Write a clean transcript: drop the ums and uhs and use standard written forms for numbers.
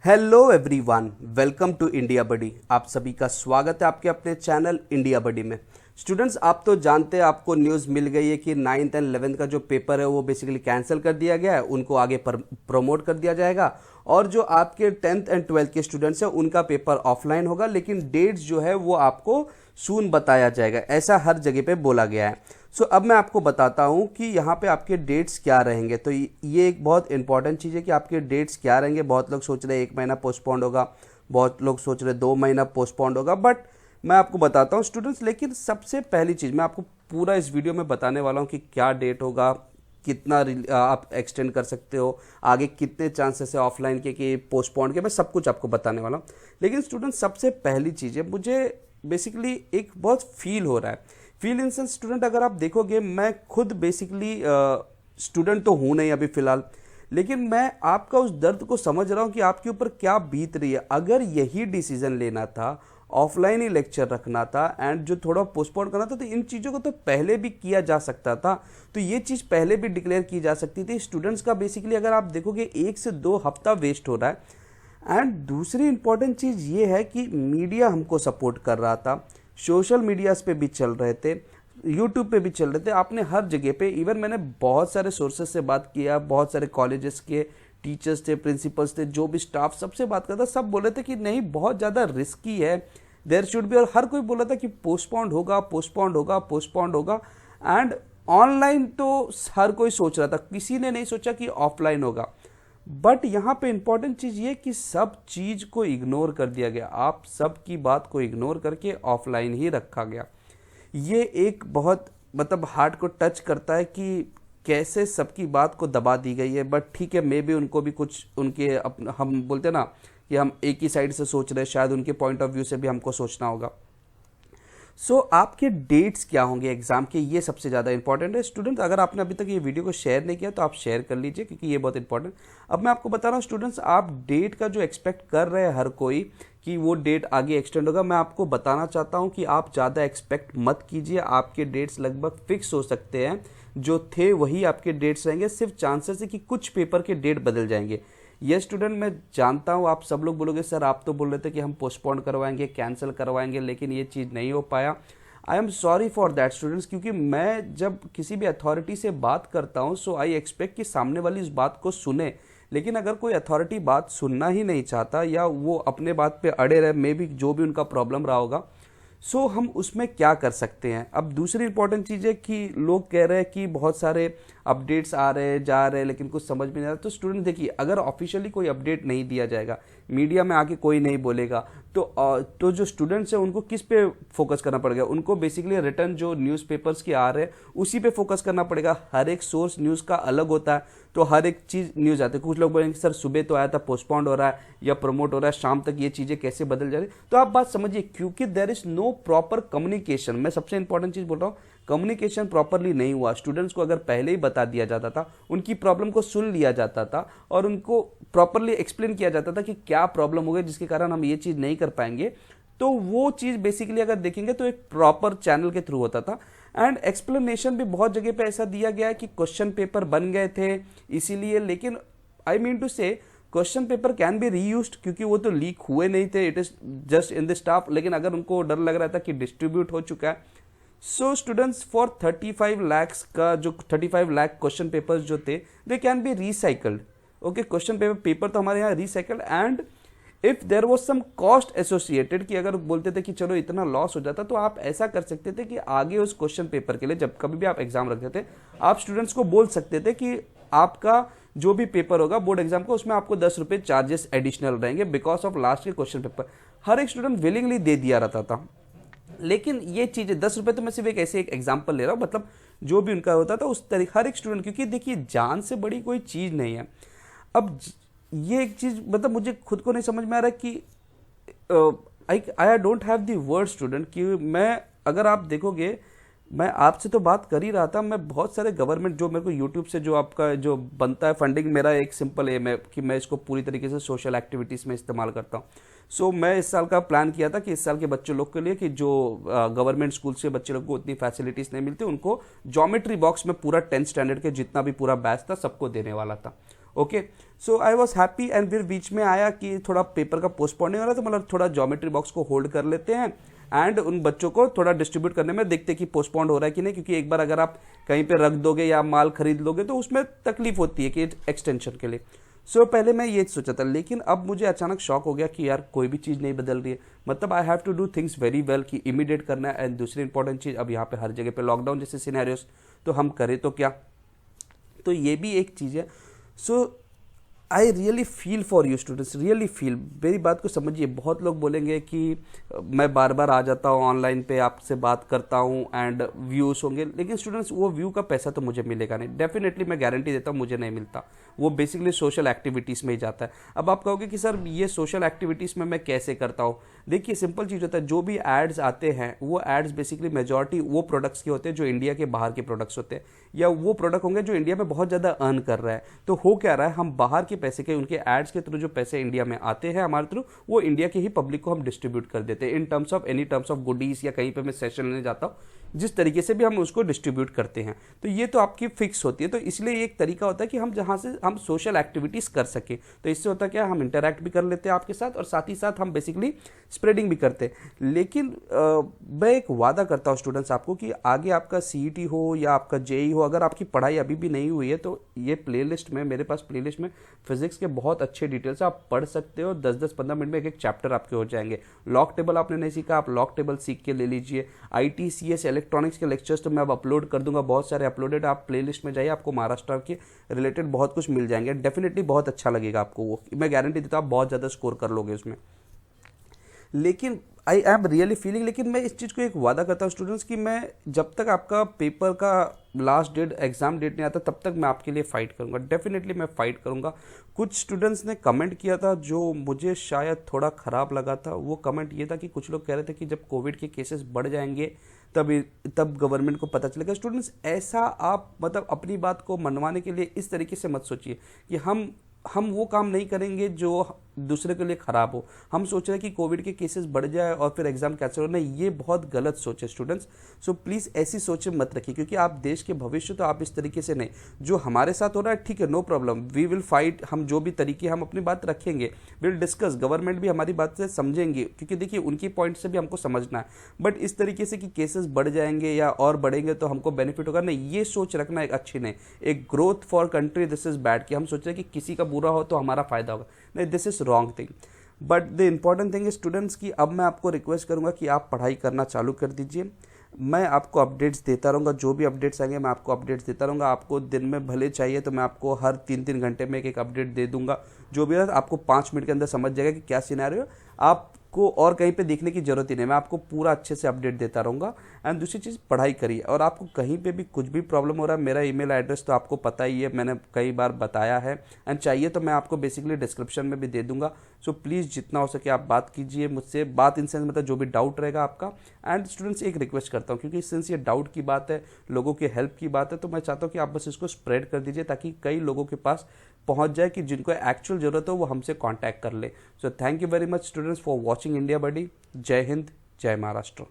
Hello everyone, welcome to India Buddy. आप सभी का स्वागत है आपके अपने चैनल इंडिया बडी में। स्टूडेंट्स, आप तो जानते हैं, आपको न्यूज़ मिल गई है कि 9th एंड 11th का जो पेपर है वो बेसिकली कैंसिल कर दिया गया है, उनको आगे प्रमोट कर दिया जाएगा। और जो आपके 10th एंड 12th के स्टूडेंट्स हैं उनका पेपर ऑफलाइन होगा, लेकिन डेट्स जो है वो आपको सून बताया जाएगा, ऐसा हर जगह पे बोला गया है। सो अब मैं आपको बताता हूँ कि यहाँ पे आपके डेट्स क्या रहेंगे। तो ये एक बहुत इंपॉर्टेंट चीज़ है कि आपके डेट्स क्या रहेंगे। बहुत लोग सोच रहे हैं 1 महीना पोस्टपोन्ड होगा, बहुत लोग सोच रहे हैं 2 महीना पोस्टपोन्ड होगा, बट मैं आपको बताता हूँ स्टूडेंट्स। लेकिन सबसे पहली चीज़ मैं आपको पूरा इस वीडियो में बताने वाला हूँ कि क्या डेट होगा, कितना आप एक्सटेंड कर सकते हो, आगे कितने चांसेस है ऑफलाइन के कि पोस्टपोन्ड के, मैं सब कुछ आपको बताने वाला हूँ। लेकिन स्टूडेंट, सबसे पहली चीज़ है, मुझे बेसिकली एक बहुत फील हो रहा है। फील इन सेंस स्टूडेंट, अगर आप देखोगे, मैं खुद बेसिकली स्टूडेंट तो हूँ नहीं अभी फ़िलहाल, लेकिन मैं आपका उस दर्द को समझ रहा हूँ कि आपके ऊपर क्या बीत रही है। अगर यही डिसीजन लेना था, ऑफलाइन ही लेक्चर रखना था एंड जो थोड़ा पोस्टपोन करना था, तो इन चीज़ों को तो पहले भी किया जा सकता था। तो ये चीज़ पहले भी डिक्लेयर की जा सकती थी। स्टूडेंट्स का बेसिकली अगर आप देखोगे 1 से 2 हफ्ता वेस्ट हो रहा है। एंड दूसरी इंपॉर्टेंट चीज़ ये है कि मीडिया हमको सपोर्ट कर रहा था, सोशल मीडियाज़ पे भी चल रहे थे, यूट्यूब पे भी चल रहे थे, आपने हर जगह पे, इवन मैंने बहुत सारे सोर्सेज से बात किया, बहुत सारे कॉलेजेस के टीचर्स थे, प्रिंसिपल्स थे, जो भी स्टाफ, सबसे बात करता, सब बोले थे कि नहीं, बहुत ज़्यादा रिस्की है, देयर शुड बी। और हर कोई बोला था कि पोस्टपोन्ड होगा, पोस्टपोन्ड होगा, पोस्टपोन्ड होगा। एंड ऑनलाइन तो हर कोई सोच रहा था, किसी ने नहीं सोचा कि ऑफलाइन होगा। बट यहाँ पे इंपॉर्टेंट चीज़ ये कि सब चीज़ को इग्नोर कर दिया गया, आप सबकी बात को इग्नोर करके ऑफलाइन ही रखा गया। ये एक बहुत मतलब हार्ट को टच करता है कि कैसे सबकी बात को दबा दी गई है। बट ठीक है, मे भी उनको भी कुछ उनके हम बोलते हैं ना कि हम एक ही साइड से सोच रहे हैं, शायद उनके पॉइंट ऑफ व्यू से भी हमको सोचना होगा। सो आपके डेट्स क्या होंगे एग्जाम के, ये सबसे ज़्यादा इंपॉर्टेंट है। स्टूडेंट्स, अगर आपने अभी तक ये वीडियो को शेयर नहीं किया तो आप शेयर कर लीजिए, क्योंकि ये बहुत इंपॉर्टेंट। अब मैं आपको बता रहा हूँ स्टूडेंट्स, आप डेट का जो एक्सपेक्ट कर रहे हैं हर कोई कि वो डेट आगे एक्सटेंड होगा, मैं आपको बताना चाहता हूँ कि आप ज़्यादा एक्सपेक्ट मत कीजिए। आपके डेट्स लगभग फिक्स हो सकते हैं, जो थे वही आपके डेट्स रहेंगे। सिर्फ चांसेस है कि कुछ पेपर के डेट बदल जाएंगे। ये स्टूडेंट, मैं जानता हूँ आप सब लोग बोलोगे सर आप तो बोल रहे थे कि हम पोस्टपोन करवाएंगे, कैंसिल करवाएंगे, लेकिन ये चीज़ नहीं हो पाया। I am sorry for that students, क्योंकि मैं जब किसी भी अथॉरिटी से बात करता हूँ, सो आई एक्सपेक्ट कि सामने वाली इस बात को सुने। लेकिन अगर कोई अथॉरिटी बात सुनना ही नहीं चाहता या वो अपने बात पे अड़े रहे, मे बी जो भी उनका प्रॉब्लम रहा होगा, सो हम उसमें क्या कर सकते हैं। अब दूसरी इंपॉर्टेंट चीज़ है कि लोग कह रहे हैं कि बहुत सारे अपडेट्स आ रहे हैं, जा रहे हैं, लेकिन कुछ समझ में नहीं आ रहा। तो स्टूडेंट देखिए, अगर ऑफिशियली कोई अपडेट नहीं दिया जाएगा, मीडिया में आके कोई नहीं बोलेगा, तो जो स्टूडेंट्स हैं उनको किस पे फोकस करना पड़ेगा, उनको बेसिकली रिटर्न जो न्यूज़पेपर्स के आ रहे हैं उसी पे फोकस करना पड़ेगा। हर एक सोर्स न्यूज़ का अलग होता है, तो हर एक चीज़ न्यूज़ आती है। कुछ लोग बोलेंगे सर सुबह तो आया था, पोस्टपोन्ड हो रहा है या प्रमोट हो रहा है, शाम तक ये चीज़ें कैसे बदल जा रही। तो आप बात समझिए, क्योंकि there is no proper communication. मैं सबसे इंपॉर्टेंट चीज़ बोल रहा हूँ, कम्युनिकेशन प्रॉपरली नहीं हुआ। स्टूडेंट्स को अगर पहले ही बता दिया जाता था, उनकी प्रॉब्लम को सुन लिया जाता था और उनको प्रॉपरली एक्सप्लेन किया जाता था कि क्या प्रॉब्लम हो गई जिसके कारण हम ये चीज़ नहीं कर पाएंगे, तो वो चीज़ बेसिकली अगर देखेंगे तो एक प्रॉपर चैनल के थ्रू होता था। एंड एक्सप्लेनेशन भी बहुत जगह पे ऐसा दिया गया है कि क्वेश्चन पेपर बन गए थे इसीलिए, लेकिन आई मीन टू से question paper can be reused, क्योंकि वो तो लीक हुए नहीं थे, it is just in the staff. लेकिन अगर उनको डर लग रहा था कि डिस्ट्रीब्यूट हो चुका है, सो स्टूडेंट्स फॉर 35 लाख का जो 35 लाख क्वेश्चन पेपर्स जो थे, they can be recycled. Okay, question paper तो हमारे यहाँ recycled. And if there was some cost associated, कि अगर बोलते थे कि चलो इतना लॉस हो जाता, तो आप ऐसा कर सकते थे कि आगे उस क्वेश्चन पेपर के लिए जब कभी भी आप एग्जाम रखते थे, आप स्टूडेंट्स को बोल सकते थे कि आपका जो भी पेपर होगा बोर्ड एग्जाम का, उसमें आपको 10 रुपये चार्जेस एडिशनल रहेंगे बिकॉज ऑफ लास्ट के क्वेश्चन पेपर। हर एक स्टूडेंट विलिंगली दे दिया रहता था। लेकिन ये चीज़ें 10 रुपये, तो मैं सिर्फ एक ऐसे एक एग्जाम्पल ले रहा हूँ, मतलब जो भी उनका होता था उस तरीके हर एक स्टूडेंट, क्योंकि देखिए जान से बड़ी कोई चीज़ नहीं है। अब ये एक चीज़ मतलब मुझे खुद को नहीं समझ में आ रहा कि I don't have the word student, कि मैं, अगर आप देखोगे, मैं आपसे तो बात कर ही रहा था, मैं बहुत सारे गवर्नमेंट जो मेरे को यूट्यूब से जो आपका जो बनता है फंडिंग, मेरा एक सिंपल एम है कि मैं इसको पूरी तरीके से सोशल एक्टिविटीज़ में इस्तेमाल करता हूँ। सो मैं इस साल का प्लान किया था कि इस साल के बच्चे लोग के लिए, कि जो गवर्नमेंट स्कूल से बच्चे लोग को उतनी फैसिलिटीज़ नहीं मिलती, उनको ज्योमेट्री बॉक्स में पूरा 10th स्टैंडर्ड के जितना भी पूरा बैच था सबको देने वाला था। Okay. So I was happy and फिर बीच में आया कि थोड़ा पेपर का पोस्टपोनिंग हो रहा है, तो मतलब थोड़ा ज्योमेट्री बॉक्स को होल्ड कर लेते हैं एंड उन बच्चों को थोड़ा डिस्ट्रीब्यूट करने में देखते कि पोस्टपोन्ड हो रहा है कि नहीं, क्योंकि एक बार अगर आप कहीं पे रख दोगे या माल खरीद लोगे तो उसमें तकलीफ होती है कि एक्सटेंशन के लिए। सो पहले मैं ये सोचा था, लेकिन अब मुझे अचानक शॉक हो गया कि यार कोई भी चीज़ नहीं बदल रही है, मतलब I have to do things very well कि इमीडिएट करना है। एंड दूसरी इंपॉर्टेंट चीज़, अब यहाँ पे हर जगह पे लॉकडाउन जैसे सिनेरियोस, तो हम करें तो क्या, तो ये भी एक चीज़ है। So I really feel for you students, really feel, मेरी बात को समझिए। बहुत लोग बोलेंगे कि मैं बार बार आ जाता हूँ ऑनलाइन पे, आपसे बात करता हूँ एंड व्यूज़ होंगे, लेकिन स्टूडेंट्स वो व्यू का पैसा तो मुझे मिलेगा नहीं, डेफिनेटली मैं गारंटी देता हूँ मुझे नहीं मिलता, वो बेसिकली सोशल एक्टिविटीज़ में ही जाता है। अब आप कहोगे कि सर ये सोशल एक्टिविटीज़ में मैं कैसे करता हूँ, देखिए सिंपल चीज़ होता है, जो भी एड्स आते हैं वो एड्स बेसिकली मेजॉरिटी वो प्रोडक्ट्स के होते हैं जो इंडिया के बाहर के प्रोडक्ट्स होते हैं, या वो प्रोडक्ट होंगे जो इंडिया में बहुत ज़्यादा अर्न कर रहा है। तो हो क्या रहा है, हम बाहर के पैसे के, उनके एड्स के थ्रू जो पैसे इंडिया में आते हैं हमारे थ्रू, वो इंडिया के ही पब्लिक को हम डिस्ट्रीब्यूट कर देते हैं in terms of any terms of goodies, या कहीं पे मैं सेशन लेने जाता हूँ जिस तरीके से भी हम उसको डिस्ट्रीब्यूट करते हैं, तो ये तो आपकी फिक्स होती है। तो इसलिए एक तरीका होता है कि हम जहाँ से हम सोशल एक्टिविटीज़ कर सकें, तो इससे होता है क्या, हम इंटरैक्ट भी कर लेते हैं आपके साथ और साथ ही साथ हम बेसिकली स्प्रेडिंग भी करते हैं। लेकिन मैं एक वादा करता हूँ स्टूडेंट्स आपको कि आगे आपका सीईटी हो या आपका जेई हो, अगर आपकी पढ़ाई अभी भी नहीं हुई है तो ये प्लेलिस्ट में, मेरे पास प्लेलिस्ट में फिजिक्स के बहुत अच्छे डिटेल्स आप पढ़ सकते हो। 10-10, 15 मिनट में एक एक चैप्टर आपके हो जाएंगे। लॉग टेबल आपने नहीं सीखा, आप लॉग टेबल सीख के ले लीजिए। ITCS इलेक्ट्रॉनिक्स के लेक्चर्स तो मैं अब अपलोड कर दूंगा, बहुत सारे अपलोडेड, आप प्लेलिस्ट में जाइए, आपको महाराष्ट्र के रिलेटेड बहुत कुछ मिल जाएंगे। डेफिनेटली बहुत अच्छा लगेगा आपको, वो मैं गारंटी देता हूँ आप बहुत ज़्यादा स्कोर कर लोगे उसमें। लेकिन आई एम रियली फीलिंग, लेकिन मैं इस चीज़ को एक वादा करता हूँ स्टूडेंट्स कि मैं जब तक आपका पेपर का लास्ट डेट, एग्जाम डेट नहीं आता, तब तक मैं आपके लिए फ़ाइट करूँगा, डेफिनेटली मैं फ़ाइट करूँगा। कुछ स्टूडेंट्स ने कमेंट किया था जो मुझे शायद थोड़ा ख़राब लगा था। वो कमेंट ये था कि कुछ लोग कह रहे थे कि जब कोविड के केसेस बढ़ जाएंगे तब गवर्नमेंट को पता चलेगा। स्टूडेंट्स ऐसा आप मतलब अपनी बात को मनवाने के लिए इस तरीके से मत सोचिए कि हम वो काम नहीं करेंगे जो दूसरे के लिए ख़राब हो। हम सोच रहे हैं कि कोविड के केसेस बढ़ जाए और फिर एग्जाम कैंसिल हो, नहीं, ये बहुत गलत सोच है स्टूडेंट्स। सो प्लीज़ ऐसी सोचें मत रखिए, क्योंकि आप देश के भविष्य, तो आप इस तरीके से नहीं, जो हमारे साथ हो रहा है ठीक है, no problem, we will fight, हम जो भी तरीके हम अपनी बात रखेंगे, विल डिस्कस, गवर्नमेंट भी हमारी बात से समझेंगे, क्योंकि देखिए उनकी पॉइंट से भी हमको समझना है। बट इस तरीके से कि केसेस बढ़ जाएंगे या और बढ़ेंगे तो हमको बेनिफिट होगा, नहीं, ये सोच रखना एक अच्छी नहीं। एक growth for country, this is bad, कि हम सोच रहे हैं कि किसी का बुरा हो तो हमारा फायदा होगा, नहीं, this is wrong thing. But the important thing है स्टूडेंट्स की अब मैं आपको रिक्वेस्ट करूंगा कि आप पढ़ाई करना चालू कर दीजिए। मैं आपको अपडेट्स देता रहूँगा, जो भी अपडेट्स आएंगे मैं आपको अपडेट्स देता रहूँगा। आपको दिन में भले चाहिए तो मैं आपको हर 3-3 घंटे में एक अपडेट दे दूंगा, जो भी है आपको 5 मिनट के अंदर समझ जाएगा कि क्या सिनेरियो। आपको और कहीं पे देखने की जरूरत ही नहीं, मैं आपको पूरा अच्छे से अपडेट देता रहूँगा। एंड दूसरी चीज़, पढ़ाई करिए, और आपको कहीं पे भी कुछ भी प्रॉब्लम हो रहा है, मेरा ईमेल एड्रेस तो आपको पता ही है, मैंने कई बार बताया है, एंड चाहिए तो मैं आपको बेसिकली डिस्क्रिप्शन में भी दे दूंगा। सो प्लीज़ जितना हो सके आप बात कीजिए मुझसे, बात इन सेंस मतलब जो भी डाउट रहेगा आपका। एंड स्टूडेंट्स एक रिक्वेस्ट करता हूँ, क्योंकि सिंस ये डाउट की बात है, लोगों के हेल्प की बात है, तो मैं चाहता हूँ कि आप बस इसको स्प्रेड कर दीजिए ताकि कई लोगों के पास पहुंच जाए कि जिनको एक्चुअल जरूरत हो वो हमसे कांटेक्ट कर ले। So thank you very much students for watching India Buddy. जय हिंद, जय महाराष्ट्र।